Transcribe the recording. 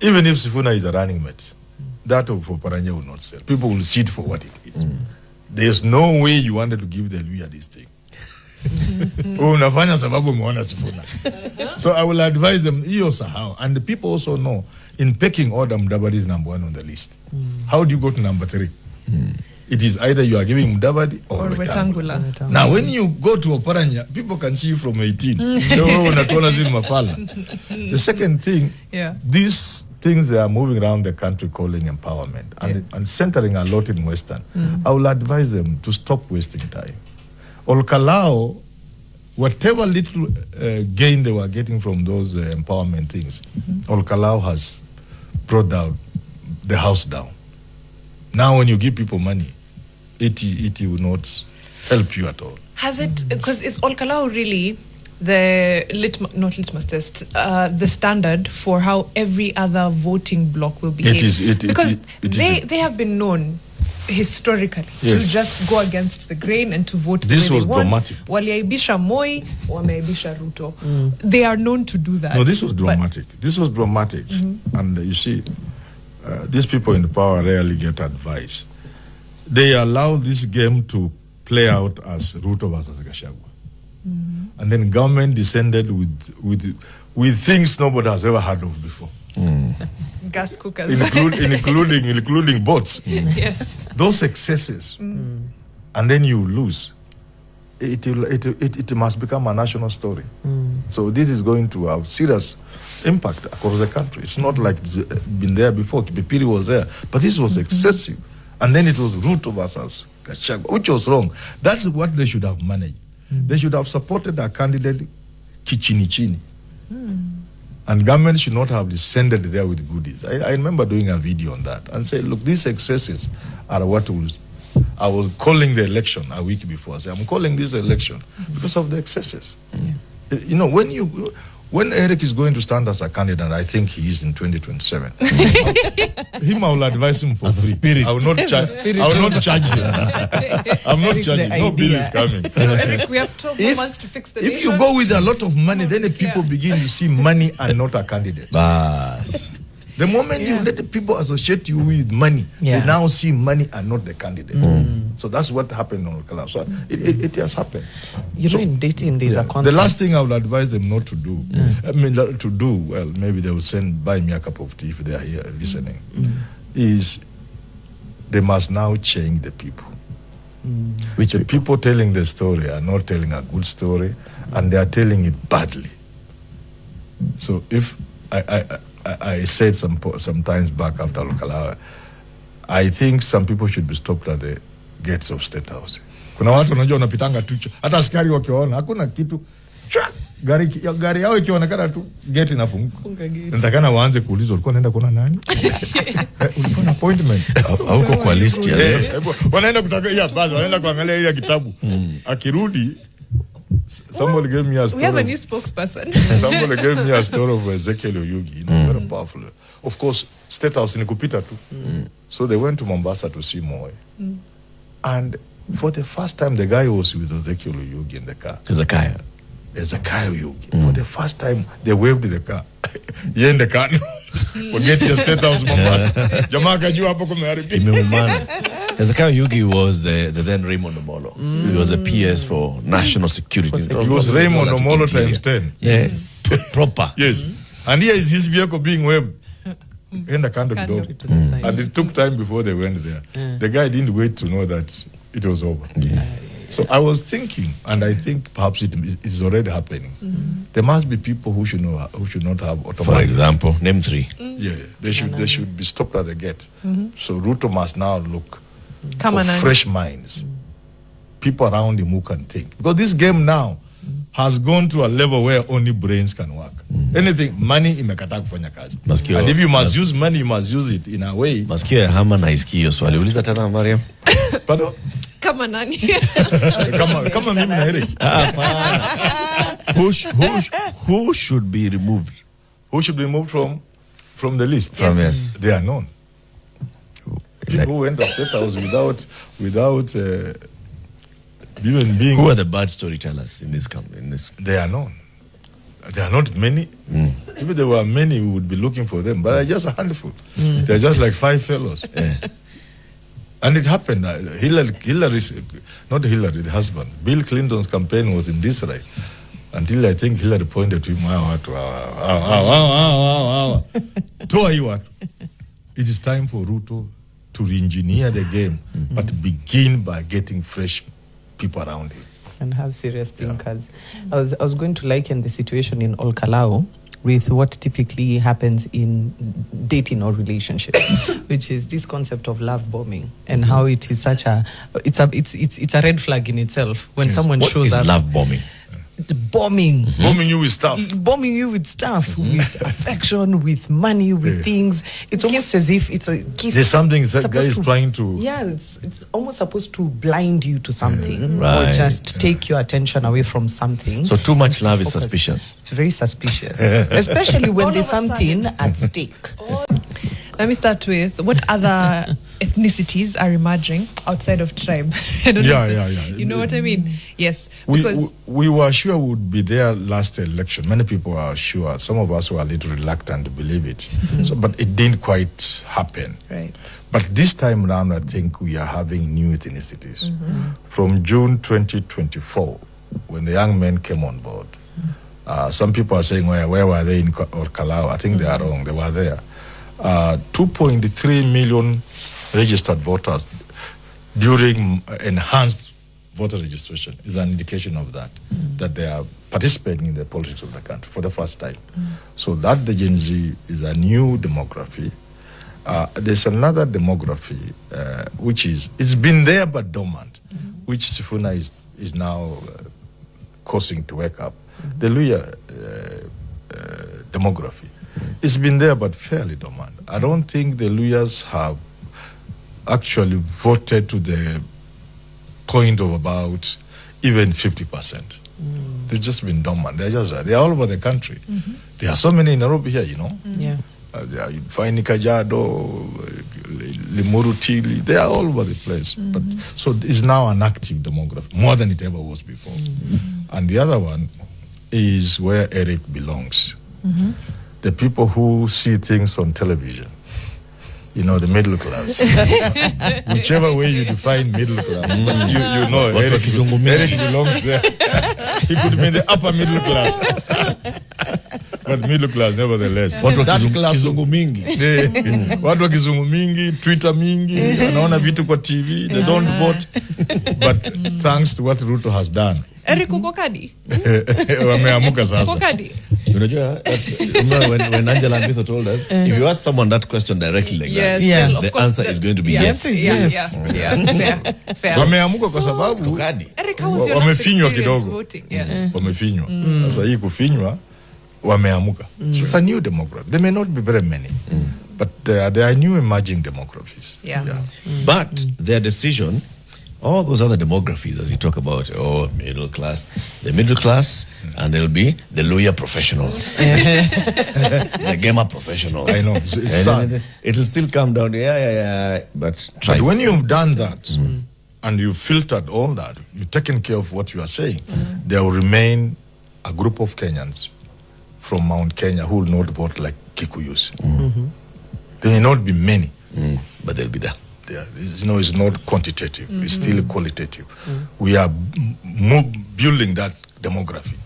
Even if Sifuna is a running mate, that of Oparanya will not sell. People will see it for what it is. There's no way you wanted to give the Luya this thing. Unafanya sababu umeona Sifuna. So I will advise them, how. And the people also know, in pecking order, Mudavadi is number 1 on the list. How do you go to number 3? It is either you are giving Mudavadi or Wetangula. Now, when you go to Oparanya, people can see you from 18. The second thing, these things they are moving around the country calling empowerment and centering a lot in Western. I will advise them to stop wasting time. Olkalao, whatever little gain they were getting from those empowerment things, Olkalao has brought down the house down. Now when you give people money, it will not help you at all. Has it, because is Olkalao really the not litmus test, the standard for how every other voting bloc will behave? Because they have been known historically to just go against the grain and to vote this the way was they want. Dramatic. Waliaibisha Moi, wameaibisha Ruto. They are known to do that. No, this was dramatic. This was dramatic. And you see, these people in power rarely get advice. They allow this game to play out as Ruto versus Gachagua. And then government descended with things nobody has ever heard of before. Gas cookers. including boats. Yes. Those excesses. And then you lose. It must become a national story. So this is going to have serious impact across the country. It's not like it's been there before. Kipipiri was there. But this was excessive. And then it was Ruto versus Gachagua, which was wrong. That's what they should have managed. They should have supported a candidate Kichini. And government should not have descended there with goodies. I remember doing a video on that and say, look, these excesses are what I was calling the election a week before. I said, I'm calling this election because of the excesses. You know, when Eric is going to stand as a candidate, I think he is in 2027. I will advise him for as free. Spirit. I will not charge him. I'm not charging. No bill is coming. So Eric, we have 12 more months to fix the If nation. you go with a lot of money, then the people begin to see money and not a candidate. Bas. The moment you let the people associate you with money, they now see money and not the candidate. So that's what happened on Olkalao. So it has happened. In dating, there's a concept. The last thing I would advise them not to do, well, maybe they will buy me a cup of tea if they are here listening, is they must now change the people. Which the people telling the story are not telling a good story, and they are telling it badly. So if I said some times back after Olkalao, I think some people should be stopped at the gates of State House. Kuna watu unajua unapitanga tu, hata askari wakiona hakuna kitu, gari yao ikionekana tu gate inafunguka. Nitakana waanze kuulizwa ulikuwa unaenda kuona nani? Ulikuwa na appointment hauko kwa list ya leo. Wanaenda kutaka basi wanaenda kuangalia ile kitabu. Akirudi somebody gave me a story. We have a new spokesperson. Somebody gave me a story of Ezekiel Oyugi, very powerful. Of course, State House ni kupita tu. So they went to Mombasa to see Moi. And for the first time, the guy was with Ezekiel Oyugi in the car. Ezekiel Oyugi. For the first time, they waved the car. You're in the car. Forget your State House, Mombasa. Jamaa kajua hapo kumeharibika. Imeumana. Ezekiel Oyugi was the then Raymond Omolo. He was a PS for national security. He was Raymond Omolo times 10. Yes. Proper. Yes. And here is his vehicle being waved in the country door. And it took time before they went there. The guy didn't wait to know that it was over. So I was thinking, and I think perhaps it is already happening. There must be people who should not have automatic. For example, name 3. Yeah, they should be stopped at the gate. So Ruto must now look for fresh minds, people around him who can think. Because this game now has gone to a level where only brains can work. Anything, money imekataa kufanya kazi. And if you must use money, you must use it in a way. Masikio ya hama na isikio hiyo swali. Uliza tena Mariam. Pardon? Kama nani? Kama mimi na Eric. Who should be removed? Who should be removed from the list? Yes. They are known. People who went to State House without even being. Who are the bad storytellers in this? They are known. There are not many. If there were many, we would be looking for them. But just a handful. They're just like 5 fellows. And it happened. Hillary's, not Hillary, the husband. Bill Clinton's campaign was in disarray. Until I think Hillary pointed to him, it is time for Ruto to re-engineer the game, but begin by getting fresh people around him. And have serious thinkers. I was going to liken the situation in Olkalau with what typically happens in dating or relationships, which is this concept of love bombing, and how it is such a red flag in itself when someone shows up. What is love bombing? Bombing. Bombing you with stuff. Bombing you with stuff, with affection, with money, with things. It's almost as if it's a gift. There's something that guy is trying to... Yeah, it's almost supposed to blind you to something, right. or just take your attention away from something. So too much love is suspicious. It's very suspicious, especially when there's something at stake. Let me start with what other ethnicities are emerging outside of tribe. I don't know. You know what I mean? Yes. Because we were sure we would be there last election. Many people are sure. Some of us were a little reluctant to believe it. But it didn't quite happen. Right. But this time around, I think we are having new ethnicities. From June 2024, when the young men came on board, some people are saying, where were they in Kalau? I think they are wrong. They were there. 2.3 million registered voters during enhanced voter registration is an indication of that, that they are participating in the politics of the country for the first time. So that the Gen Z is a new demography. There's another demography, which it's been there but dormant, which Sifuna is now causing to wake up. The Luya demography. It's been there but fairly dormant. I don't think the Luyas have actually voted to the point of about even 50%. They've just been dormant. They're all over the country. There are so many in Nairobi here, you know. They are in Faini Kajiado, Limuru Tili. They are all over the place. But so it's now an active demography, more than it ever was before. And the other one is where Eric belongs. The people who see things on television, you know, the middle class. Whichever way you define middle class, but you know, Eric belongs there. He could be in the upper middle class. But middle class, nevertheless. That class, kizungu mingi. Watu wa kizungu mingi, Twitter mingi, wanaona vitu kwa TV, they don't vote. But thanks to what Ruto has done. Eric uko kadi? Wameamuka sasa. Uko kadi? Remember when Angela and Vito told us, if you ask someone that question directly like that, the answer is going to be yes. Fair. Wameamuka kwa sababu Eric, how was your wamefinywa experience kidogo. voting? Wamefinywa. Sasa hii kufinywa wameamuka. So it's a new demography. There may not be very many, but there are new emerging demographies. But their decision, all those other demographies, as you talk about, middle class, the middle class, and there'll be the lawyer professionals, the gamer professionals. I know, it's sad. It'll still come down, but when you've done that, and you've filtered all that, you've taken care of what you are saying, there will remain a group of Kenyans from Mount Kenya who will not vote like Kikuyus. There may not be many, but they'll be there. You know, it's not quantitative, it's still qualitative. We are building that demography.